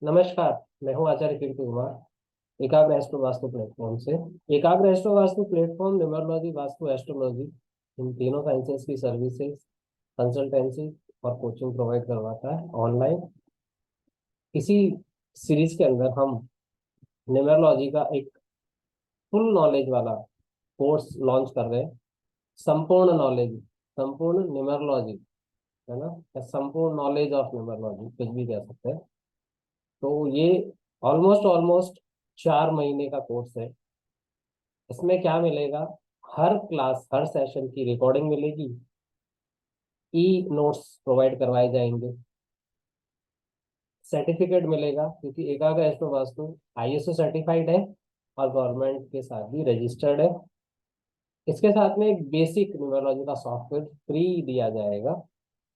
नमस्कार। मैं हूं आचार्य कीर्ति कुमार, एकाग्र एस्ट्रो वास्तु प्लेटफॉर्म से। Ekagra astro vastu platform numerology, vastu, astrology इन तीनों साइंसेस की सर्विसेज, कंसल्टेंसी और कोचिंग प्रोवाइड करवाता है ऑनलाइन। इसी सीरीज के अंदर हम न्यूमरोलॉजी का एक फुल नॉलेज वाला कोर्स लॉन्च कर रहे हैं। संपूर्ण नॉलेज, संपूर्ण न्यूमरोलॉजी, है ना, या संपूर्ण नॉलेज ऑफ न्यूमरोलॉजी, कुछ भी कह सकते हैं। तो ये ऑलमोस्ट ऑलमोस्ट 4 महीने का कोर्स है। इसमें क्या मिलेगा? हर क्लास, हर सेशन की रिकॉर्डिंग मिलेगी, ई नोट्स प्रोवाइड करवाए जाएंगे, सर्टिफिकेट मिलेगा क्योंकि एकाग्र एस्ट्रो वास्तु आईएसओ सर्टिफाइड है और गवर्नमेंट के साथ भी रजिस्टर्ड है। इसके साथ में एक बेसिक न्यूमरोलॉजी का सॉफ्टवेयर फ्री दिया जाएगा।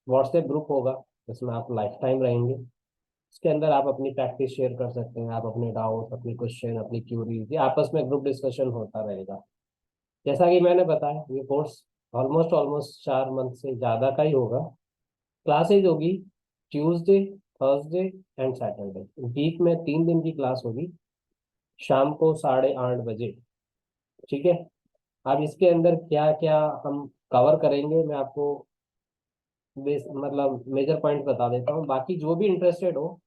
व्हाट्सएप ग्रुप होगा, जिसमें आप लाइफ टाइम रहेंगे। इसके अंदर आप अपनी प्रैक्टिस शेयर कर सकते हैं, आप अपने डाउट, अपनी क्वेश्चन, अपनी क्यूरीज, ये आपस में ग्रुप डिस्कशन होता रहेगा। जैसा कि मैंने बताया, ये कोर्स ऑलमोस्ट ऑलमोस्ट 4 मंथ से ज़्यादा का ही होगा। क्लासेज होगी Tuesday, Thursday and Saturday. Week में 3 दिन की क्लास होगी, शाम को 8:30 बजे। ठीक है। अब इसके अंदर क्या क्या हम कवर करेंगे, मैं आपको मतलब मेजर पॉइंट बता देता हूँ। बाकी जो भी इंटरेस्टेड हो,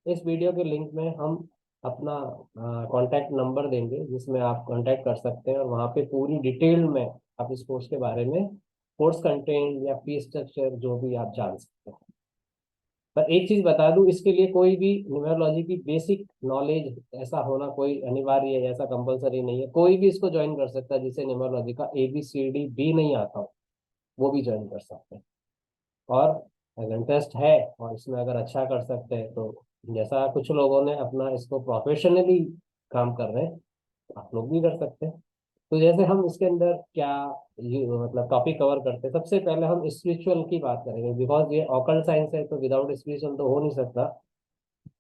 इस वीडियो के लिंक में हम अपना कांटेक्ट नंबर देंगे, जिसमें आप कांटेक्ट कर सकते हैं और वहाँ पे पूरी डिटेल में आप इस कोर्स के बारे में, कोर्स कंटेंट या फीस स्ट्रक्चर जो भी आप जान सकते हैं। पर एक चीज बता दूं, इसके लिए कोई भी न्यूमरोलॉजी की बेसिक नॉलेज ऐसा होना कोई अनिवार्य है, ऐसा कंपलसरी नहीं है। कोई भी इसको ज्वाइन कर सकता है जिसे न्यूमरोलॉजी का ABCD भी नहीं आता हो, वो भी ज्वाइन कर सकते हैं। और अगर इंटरेस्ट है और इसमें अगर अच्छा कर सकते हैं तो, जैसा कुछ लोगों ने अपना इसको प्रोफेशनली काम कर रहे हैं, आप लोग भी कर सकते हैं। तो जैसे हम इसके अंदर क्या मतलब टॉपिक कवर करते हैं, सबसे पहले हम स्पिरिचुअल की बात करेंगे, बिकॉज ये ऑकल्ट साइंस है, तो विदाउट स्पिरिचुअल तो हो नहीं सकता।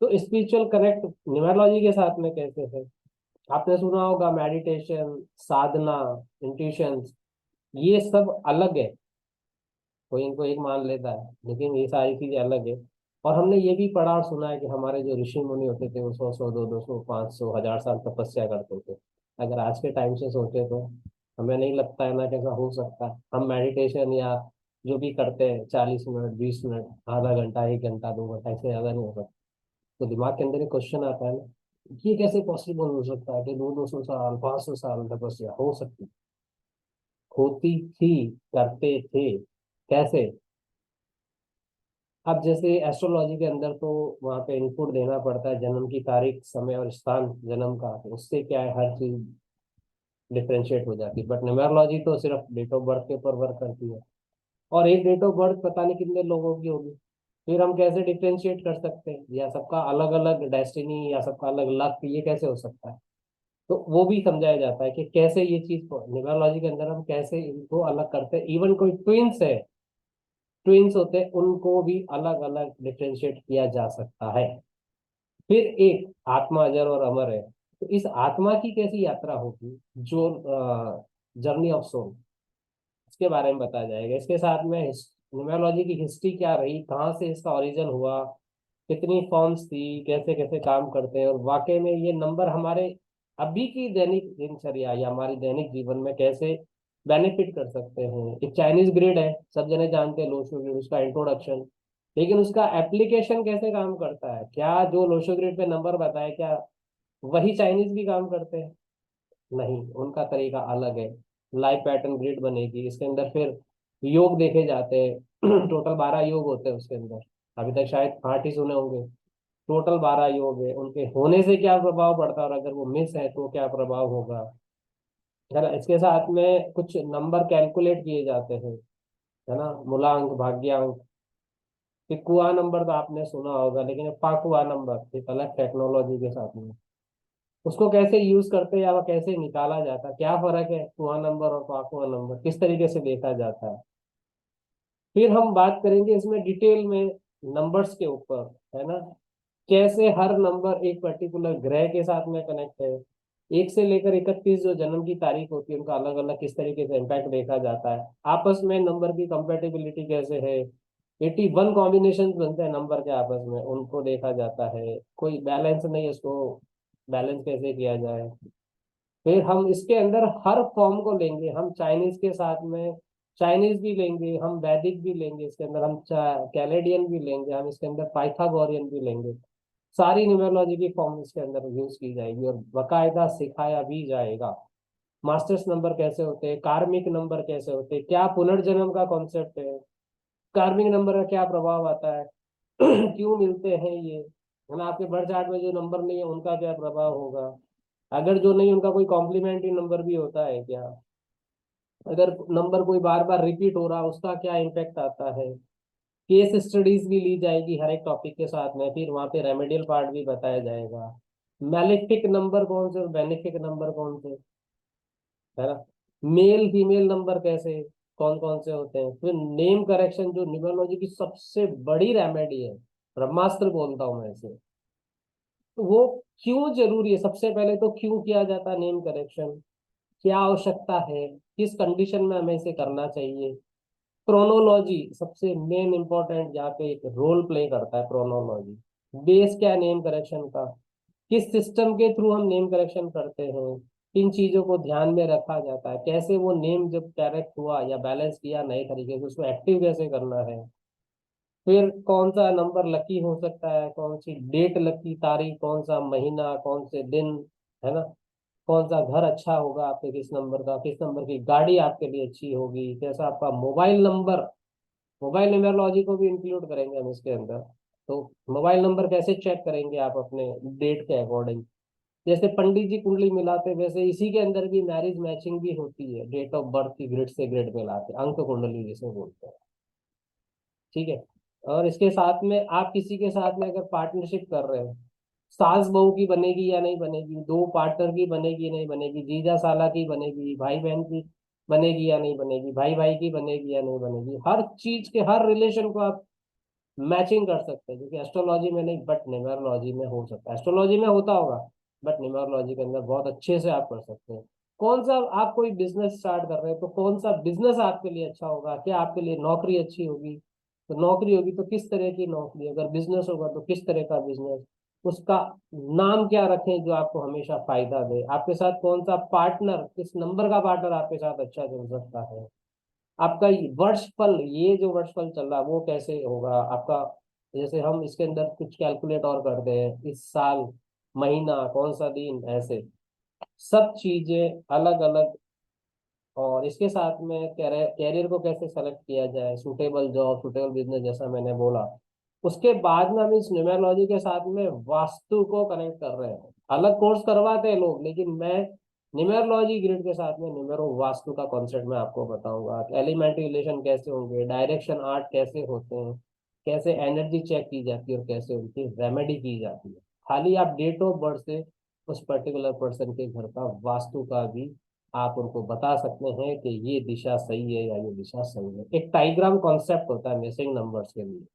तो स्पिरिचुअल कनेक्ट न्यूमरोलॉजी के साथ में कैसे है? आपने सुना होगा मेडिटेशन, साधना, इंट्यूशन, ये सब अलग है। कोई इनको एक मान लेता है, लेकिन ये सारी चीजें अलग है। और हमने ये भी पढ़ा और सुना है कि हमारे जो ऋषि मुनि होते थे वो 100 100 200 500 1000 साल तपस्या करते थे। अगर आज के टाइम से सोचे तो हमें नहीं लगता है ना कि ऐसा हो सकता है। हम मेडिटेशन या जो भी करते हैं 40 मिनट, 20 मिनट, आधा घंटा, 1 घंटा, 2 घंटा, इससे ज्यादा नहीं हो सकता। तो दिमाग के अंदर एक क्वेश्चन आता है ना, ये कैसे पॉसिबल हो सकता है कि 200 200 साल, 500 साल तपस्या हो सकती? होती थी, करते थे। कैसे? अब जैसे एस्ट्रोलॉजी के अंदर तो वहाँ पे इनपुट देना पड़ता है, जन्म की तारीख, समय और स्थान जन्म का, तो उससे क्या है, हर चीज डिफ्रेंशिएट हो जाती है। बट न्यूमरोलॉजी तो सिर्फ डेट ऑफ बर्थ के ऊपर वर्क करती है, और एक डेट ऑफ बर्थ पता नहीं कितने लोगों की होगी। फिर हम कैसे डिफ्रेंशिएट कर सकते हैं, या सबका अलग अलग डेस्टिनी या सबका अलग लक, ये कैसे हो सकता है? तो वो भी समझाया जाता है कि कैसे ये चीज को न्यूमरोलॉजी के अंदर हम कैसे इनको अलग करते हैं। इवन कोई ट्विंस है, ट्विंस होते हैं, उनको भी अलग अलग डिफ्रेंशिएट किया जा सकता है। फिर एक आत्मा अजर और अमर है, तो इस आत्मा की कैसी यात्रा होगी, जो जर्नी ऑफ सोल, इसके बारे में बताया जाएगा। इसके साथ में न्यूमरोलॉजी की हिस्ट्री क्या रही, कहाँ से इसका ओरिजिन हुआ, कितनी फॉर्म्स थी, कैसे कैसे काम करते हैं, और वाकई में ये नंबर हमारे अभी की दैनिक दिनचर्या या हमारे दैनिक जीवन में कैसे बेनिफिट कर सकते हैं। एक चाइनीज ग्रिड है, सब जने जानते हैं, लोशो ग्रिड, उसका इंट्रोडक्शन। लेकिन उसका एप्लीकेशन कैसे काम करता है, क्या जो लोशो ग्रिड पे नंबर बताए, क्या वही चाइनीज भी काम करते हैं? नहीं, उनका तरीका अलग है। लाइफ पैटर्न ग्रिड बनेगी, इसके अंदर फिर योग देखे जाते हैं। टोटल 12 योग होते हैं उसके अंदर। अभी तक शायद 8 ही सुने होंगे। टोटल 12 योग है, उनके होने से क्या प्रभाव पड़ता है, और अगर वो मिस है तो क्या प्रभाव होगा, है ना। इसके साथ में कुछ नंबर कैलकुलेट किए जाते हैं, है ना, मूलांक, भाग्यांक। पिकुआ नंबर तो आपने सुना होगा, लेकिन ये पाकुआ नंबर एक अलग टेक्नोलॉजी के साथ में, उसको कैसे यूज करते हैं या वह कैसे निकाला जाता है, क्या फर्क है कुआ नंबर और पाकुआ नंबर, किस तरीके से देखा जाता है। फिर हम बात करेंगे इसमें डिटेल में नंबर्स के ऊपर, है ना, कैसे हर नंबर एक पर्टिकुलर ग्रह के साथ में कनेक्ट है। 1 से लेकर 31 जो जन्म की तारीख होती है, उनका अलग अलग किस तरीके से इम्पैक्ट देखा जाता है। आपस में नंबर की कंपेटेबिलिटी कैसे है, 81 कॉम्बिनेशन बनते हैं नंबर के आपस में, उनको देखा जाता है। कोई बैलेंस नहीं है, इसको बैलेंस कैसे किया जाए। फिर हम इसके अंदर हर फॉर्म को लेंगे, हम चाइनीज के साथ में चाइनीज भी लेंगे, हम वैदिक भी लेंगे, इसके अंदर हम कैलेडियन भी लेंगे, हम इसके अंदर पाइथागोरियन भी लेंगे। सारी न्यूमेरोलॉजी की फॉर्म इसके अंदर यूज की जाएगी और बकायदा सिखाया भी जाएगा। मास्टर्स नंबर कैसे होते हैं, कार्मिक नंबर कैसे होते हैं, क्या पुनर्जन्म का कॉन्सेप्ट है, कार्मिक नंबर का क्या प्रभाव आता है, क्यों मिलते हैं ये, है ना। आपके बर्थ चार्ट में जो नंबर नहीं है उनका क्या प्रभाव होगा, अगर जो नहीं उनका कोई कॉम्प्लीमेंट्री नंबर भी होता है क्या, अगर नंबर कोई बार बार रिपीट हो रहा उसका क्या इम्पेक्ट आता है। केस स्टडीज भी ली जाएगी हर एक टॉपिक के साथ में, फिर वहाँ पे रेमेडियल पार्ट भी बताया जाएगा। मैलिफिक नंबर कौन से और बेनिफिक नंबर कौन से, है ना। मेल फीमेल नंबर कैसे, कौन कौन से होते हैं। फिर नेम करेक्शन जो न्यूमरोलॉजी की सबसे बड़ी रेमेडी है, ब्रह्मास्त्र बोलता हूँ मैं इसे। तो वो क्यों जरूरी है, सबसे पहले तो क्यों किया जाता है नेम करेक्शन, क्या आवश्यकता है, किस कंडीशन में हमें इसे करना चाहिए। क्रोनोलॉजी सबसे मेन इंपॉर्टेंट, यहाँ पे एक रोल प्ले करता है क्रोनोलॉजी। बेस क्या है नेम करेक्शन का, किस सिस्टम के थ्रू हम नेम करेक्शन करते हैं, किन चीजों को ध्यान में रखा जाता है, कैसे वो नेम जब करेक्ट हुआ या बैलेंस किया नए तरीके से उसको एक्टिव कैसे करना है। फिर कौन सा नंबर लकी हो सकता है, कौन सी डेट लकी, तारीख, कौन सा महीना, कौन से दिन, है ना। कौन सा घर अच्छा होगा आपके किस नंबर का, किस नंबर की गाड़ी आपके लिए अच्छी होगी, कैसा आपका मोबाइल नंबर, मोबाइल न्यूमरोलॉजी को भी इंक्लूड करेंगे हम इसके अंदर। तो मोबाइल नंबर कैसे चेक करेंगे आप अपने डेट के अकॉर्डिंग। जैसे पंडित जी कुंडली मिलाते वैसे इसी के अंदर भी मैरिज मैचिंग भी होती है, डेट ऑफ बर्थ की ग्रिड से ग्रिड मिलाते, अंक कुंडली जिसे बोलते हैं। ठीक है। और इसके साथ में आप किसी के साथ में अगर पार्टनरशिप कर रहे हो, सास बहू की बनेगी या नहीं बनेगी, दो पार्टनर की बनेगी नहीं बनेगी, जीजा साला की बनेगी, भाई बहन की बनेगी या नहीं बनेगी, भाई भाई की बनेगी या नहीं बनेगी, हर चीज के हर रिलेशन को आप मैचिंग कर सकते हैं, क्योंकि एस्ट्रोलॉजी में नहीं बट न्यूमरोलॉजी में हो सकता है। एस्ट्रोलॉजी में होता होगा बट न्यूमरोलॉजी के अंदर बहुत अच्छे से आप कर सकते हैं। कौन सा आप कोई बिजनेस स्टार्ट कर रहे हैं तो कौन सा बिजनेस आपके लिए अच्छा होगा, क्या आपके लिए नौकरी अच्छी होगी, तो नौकरी होगी तो किस तरह की नौकरी, अगर बिजनेस होगा तो किस तरह का बिजनेस, उसका नाम क्या रखें जो आपको हमेशा फायदा दे, आपके साथ कौन सा पार्टनर, किस नंबर का पार्टनर आपके साथ अच्छा चल सकता है, आपका वर्षफल, ये जो वर्षफल चल रहा है वो कैसे होगा आपका। जैसे हम इसके अंदर कुछ कैलकुलेट और करते हैं, इस साल महीना कौन सा दिन, ऐसे सब चीजें अलग अलग। और इसके साथ में कैरियर को कैसे सेलेक्ट किया जाए, सूटेबल जॉब, सूटेबल बिजनेस, जैसा मैंने बोला। उसके बाद में हम इस न्यूमेरोलॉजी के साथ में वास्तु को कनेक्ट कर रहे हैं। अलग कोर्स करवाते हैं लोग, लेकिन मैं न्यूमेरोलॉजी ग्रिड के साथ में न्यूमेरो वास्तु का कॉन्सेप्ट मैं आपको बताऊंगा। एलिमेंट्री रिलेशन कैसे होंगे, डायरेक्शन आर्ट कैसे होते हैं, कैसे एनर्जी चेक की जाती है और कैसे उनकी रेमेडी की जाती है। खाली आप डेट ऑफ बर्थ से उस पर्टिकुलर पर्सन के घर का वास्तु का भी आप उनको बता सकते हैं कि ये दिशा सही है या ये दिशा सही है। एक टाइग्राम कॉन्सेप्ट होता है मिसिंग नंबर्स के लिए,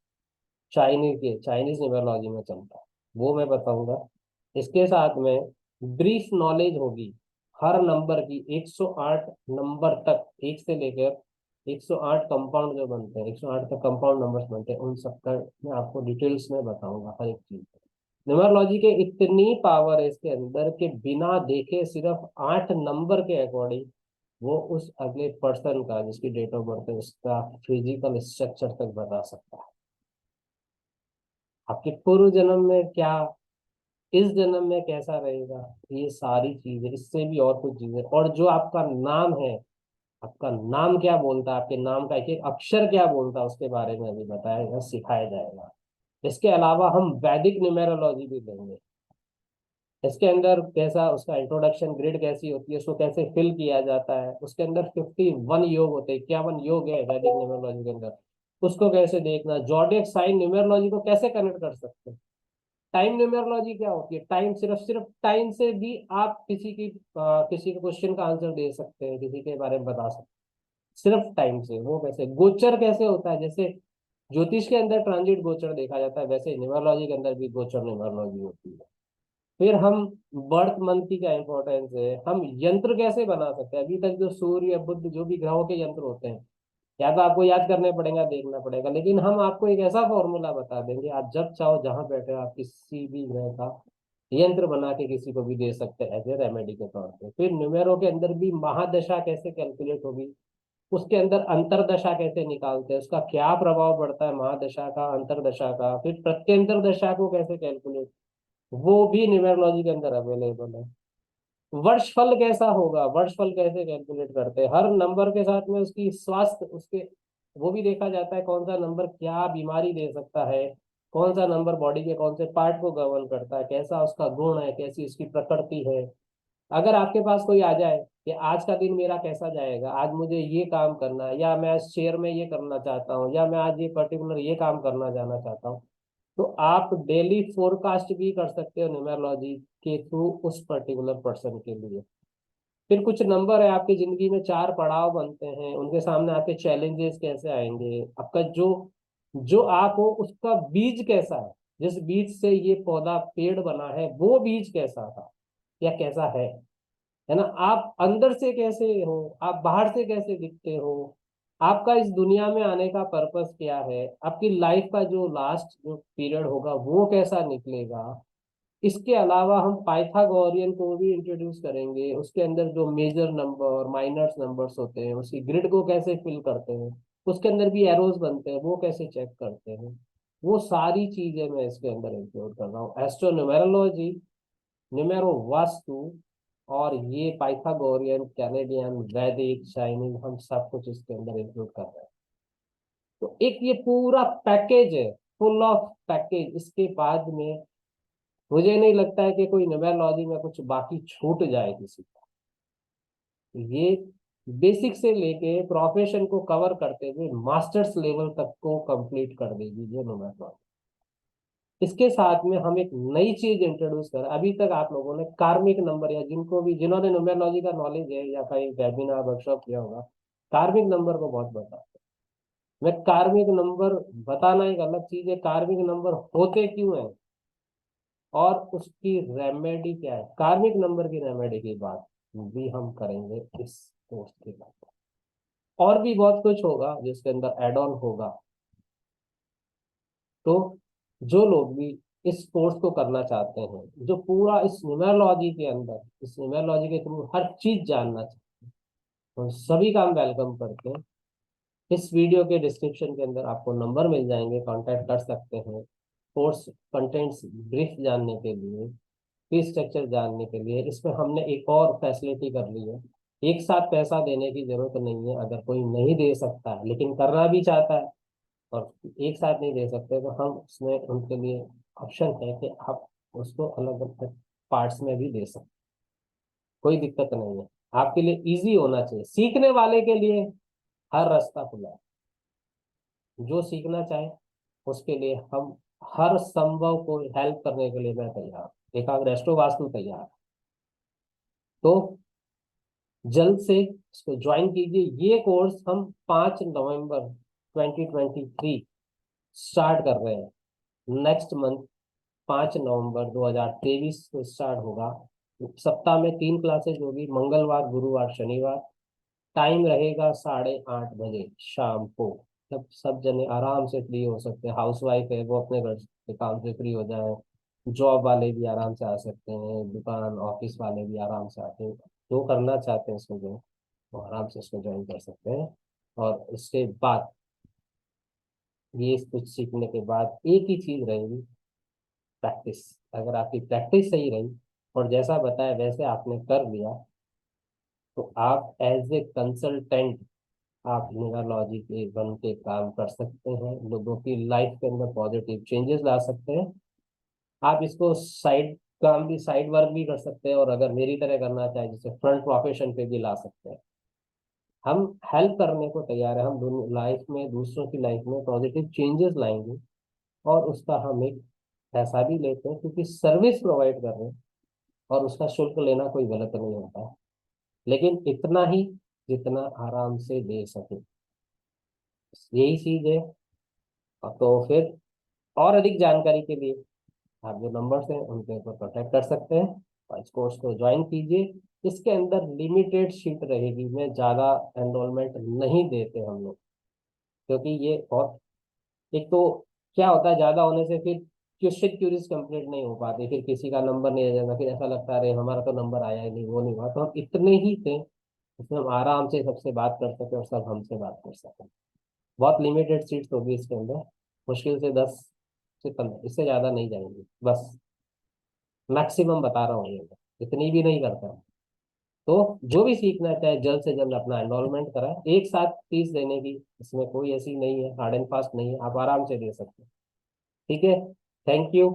चाइनीज न्यूमरोलॉजी में चलता है, वो मैं बताऊंगा। इसके साथ में ब्रीफ नॉलेज होगी हर नंबर की, 108 नंबर तक, एक से लेकर 108 कंपाउंड जो बनते हैं, 108 तक कंपाउंड नंबर्स बनते हैं, उन सबका मैं आपको डिटेल्स में बताऊंगा हर एक चीज। न्यूमरोलॉजी के इतनी पावर है इसके अंदर के बिना देखे सिर्फ 8 नंबर के अकॉर्डिंग वो उस अगले पर्सन का जिसकी डेट ऑफ बर्थ है उसका फिजिकल स्ट्रक्चर तक बता सकता है। आपके पूर्व जन्म में क्या, इस जन्म में कैसा रहेगा, ये सारी चीजें, इससे भी और कुछ चीजें, और जो आपका नाम है, आपका नाम क्या बोलता है, आपके नाम का एक एक अक्षर क्या बोलता है, उसके बारे में अभी बताया सिखाया जाएगा। इसके अलावा हम वैदिक न्यूमेरोलॉजी भी लेंगे। इसके अंदर कैसा उसका इंट्रोडक्शन, ग्रिड कैसी होती है, उसको कैसे फिल किया जाता है, उसके अंदर 51 योग होते हैं, 51 योग है वैदिक न्यूमेरोलॉजी के अंदर, उसको कैसे देखना, जॉडियक साइन न्यूमेरोलॉजी को कैसे कनेक्ट कर सकते हैं। टाइम न्यूमेरोलॉजी क्या होती है, टाइम, सिर्फ सिर्फ टाइम से भी आप किसी के क्वेश्चन का आंसर दे सकते हैं, किसी के बारे में बता सकते हैं, सिर्फ टाइम से। वो कैसे, गोचर कैसे होता है, जैसे ज्योतिष के अंदर ट्रांजिट गोचर देखा जाता है, वैसे न्यूमेरोलॉजी के अंदर भी गोचर न्यूमेरोलॉजी होती है। फिर हम बर्थ मंथ की क्या इंपॉर्टेंस है, हम यंत्र कैसे बना सकते हैं, अभी तक जो सूर्य बुध जो भी ग्रहों के यंत्र होते हैं या तो आपको याद करने पड़ेगा, देखना पड़ेगा, लेकिन हम आपको एक ऐसा फॉर्मूला बता देंगे, आप जब चाहो जहां बैठे हो आप किसी भी ग्रह का यंत्र बना के किसी को भी दे सकते हैं एज ए रेमेडी के तौर पे। फिर न्यूमेरो के अंदर भी महादशा कैसे कैलकुलेट होगी, उसके अंदर अंतरदशा कैसे निकालते हैं, उसका क्या प्रभाव पड़ता है महादशा का अंतरदशा का, फिर प्रत्यंतर दशा को कैसे कैलकुलेट, वो भी न्यूमेरोलॉजी के अंदर अवेलेबल है। वर्षफल कैसा होगा, वर्षफल कैसे कैलकुलेट करते हैं, हर नंबर के साथ में उसकी स्वास्थ्य उसके वो भी देखा जाता है, कौन सा नंबर क्या बीमारी दे सकता है, कौन सा नंबर बॉडी के कौन से पार्ट को गवर्न करता है, कैसा उसका गुण है, कैसी उसकी प्रकृति है। अगर आपके पास कोई आ जाए कि आज का दिन मेरा कैसा जाएगा, आज मुझे ये काम करना है, या मैं शेयर में ये करना चाहता हूँ, या मैं आज ये पर्टिकुलर ये काम करना जाना चाहता हूँ, तो आप डेली फोरकास्ट भी कर सकते हो न्यूमेरोलॉजी के थ्रू उस पर्टिकुलर पर्सन के लिए। फिर कुछ नंबर है आपकी जिंदगी में, चार पड़ाव बनते हैं, उनके सामने आपके चैलेंजेस कैसे आएंगे, आपका जो जो आप हो उसका बीज कैसा है, जिस बीज से ये पौधा पेड़ बना है वो बीज कैसा था या कैसा है ना, आप अंदर से कैसे हो, आप बाहर से कैसे दिखते हो, आपका इस दुनिया में आने का पर्पस क्या है, आपकी लाइफ का जो लास्ट जो पीरियड होगा वो कैसा निकलेगा। इसके अलावा हम पाइथागोरियन को भी इंट्रोड्यूस करेंगे, उसके अंदर जो मेजर नंबर माइनर्स नंबर्स होते हैं उसकी ग्रिड को कैसे फिल करते हैं, उसके अंदर भी एरोज बनते हैं वो कैसे चेक करते हैं, वो सारी चीजें मैं इसके अंदर इंक्लूड कर रहा हूँ। एस्ट्रोन्यूमेरोलॉजी, न्यूमेरो वास्तु, और ये पाइथागोरियन कैनेडियन वैदिक चाइनीज, हम सब कुछ इसके अंदर इंक्लूड कर रहे हैं। तो एक ये पूरा पैकेज है, फुल ऑफ पैकेज। इसके बाद में मुझे नहीं लगता है कि कोई न्यूमेरोलॉजी में कुछ बाकी छूट जाए किसी का। ये बेसिक से लेके प्रोफेशन को कवर करते हुए मास्टर्स लेवल तक को कंप्लीट कर देगी ये न्यूमेरोलॉजी। इसके साथ में हम एक नई चीज इंट्रोड्यूस कर, अभी तक आप लोगों ने कार्मिक नंबर, या जिनको भी जिन्होंने न्यूमेरोलॉजी का नॉलेज है या कहीं वेबिनार वर्कशॉप किया होगा, कार्मिक नंबर को बहुत बताते हैं। मैं कार्मिक नंबर बताना एक अलग चीज है, कार्मिक नंबर होते क्यों है और उसकी रेमेडी क्या है, कार्मिक नंबर की रेमेडी की बात भी हम करेंगे इस कोर्स के बाद। और भी बहुत कुछ होगा जिसके अंदर एड ऑन होगा। तो जो लोग भी इस कोर्स को करना चाहते हैं, जो पूरा इस न्यूमेरोलॉजी के अंदर इस न्यूमेरोलॉजी के थ्रू हर चीज जानना चाहते हैं, तो सभी का हम वेलकम करते हैं। इस वीडियो के डिस्क्रिप्शन के अंदर आपको नंबर मिल जाएंगे, कांटेक्ट कर सकते हैं कोर्स कंटेंट्स ब्रीफ जानने के लिए, फीस स्ट्रक्चर जानने के लिए। इसमें हमने एक और फैसिलिटी कर ली है, एक साथ पैसा देने की जरूरत नहीं है। अगर कोई नहीं दे सकता है लेकिन करना भी चाहता है और एक साथ नहीं दे सकते, तो हम उसमें उनके लिए ऑप्शन है कि आप उसको अलग अलग पार्ट्स में भी दे सकते, कोई दिक्कत नहीं है। आपके लिए इजी होना चाहिए, सीखने वाले के लिए हर रास्ता खुला है। जो सीखना चाहे उसके लिए हम हर संभव को हेल्प करने के लिए मैं तैयार हूँ। एक रेस्टो वास्तु तैयार है। तो जल्द से इसको ज्वाइन कीजिए। ये कोर्स हम 5 नवंबर 2023 स्टार्ट कर रहे हैं, नेक्स्ट मंथ 5 नवंबर 2023 को स्टार्ट होगा। सप्ताह में 3 क्लासेज होगी, मंगलवार गुरुवार शनिवार। टाइम रहेगा 8:30 बजे शाम को, जब सब जने आराम से फ्री हो सकते हैं। हाउस वाइफ है वो अपने घर के काम से फ्री हो जाए, जॉब वाले भी आराम से आ सकते हैं, दुकान ऑफिस वाले भी आराम से आते हैं, जो करना चाहते हैं इसको जो वो आराम से इसको ज्वाइन कर सकते हैं। और उसके बाद ये कुछ सीखने के बाद एक ही चीज रहेगी, प्रैक्टिस। अगर आपकी प्रैक्टिस सही रही और जैसा बताया वैसे आपने कर लिया, तो आप एज ए कंसल्टेंट आप न्यूरोलॉजी के बन के काम कर सकते हैं, लोगों की लाइफ के अंदर पॉजिटिव चेंजेस ला सकते हैं। आप इसको साइड काम भी, साइड वर्क भी कर सकते हैं, और अगर मेरी तरह करना चाहे जैसे फ्रंट प्रोफेशन पे भी ला सकते हैं। हम हेल्प करने को तैयार है, हम लाइफ में दूसरों की लाइफ में पॉजिटिव चेंजेस लाएंगे, और उसका हम एक पैसा भी लेते हैं क्योंकि सर्विस प्रोवाइड कर रहे हैं, और उसका शुल्क लेना कोई गलत नहीं होता, लेकिन इतना ही जितना आराम से दे सके, यही चीज है। तो फिर और अधिक जानकारी के लिए आप जो नंबर्स हैं उनके ऊपर कॉन्टैक्ट कर सकते हैं, और इस कोर्स को ज्वाइन कीजिए। इसके अंदर लिमिटेड सीट रहेगी, मैं ज़्यादा एनरोलमेंट नहीं देते हम लोग। क्योंकि ये बहुत, एक तो क्या होता है ज्यादा होने से फिर क्वेश्चन क्यूरीज कंप्लीट नहीं हो पाती, फिर किसी का नंबर नहीं आ जाता, फिर ऐसा लगता है अरे हमारा तो नंबर आया ही नहीं, वो नहीं हुआ, तो हम इतने ही थे इसमें हम आराम से सबसे बात कर सके और सब हमसे बात कर सके। बहुत लिमिटेड सीट्स होगी इसके अंदर, मुश्किल से 10 से 15, इससे ज्यादा नहीं जाएंगे बस, मैक्सिमम बता रहा हूँ ये मैं, इतनी भी नहीं करता। तो जो भी सीखना चाहे जल्द से जल्द अपना एनरोलमेंट कराए, एक साथ फीस देने की इसमें कोई ऐसी नहीं है, हार्ड एंड फास्ट नहीं है, आप आराम से दे सकते हैं। ठीक है, थैंक यू।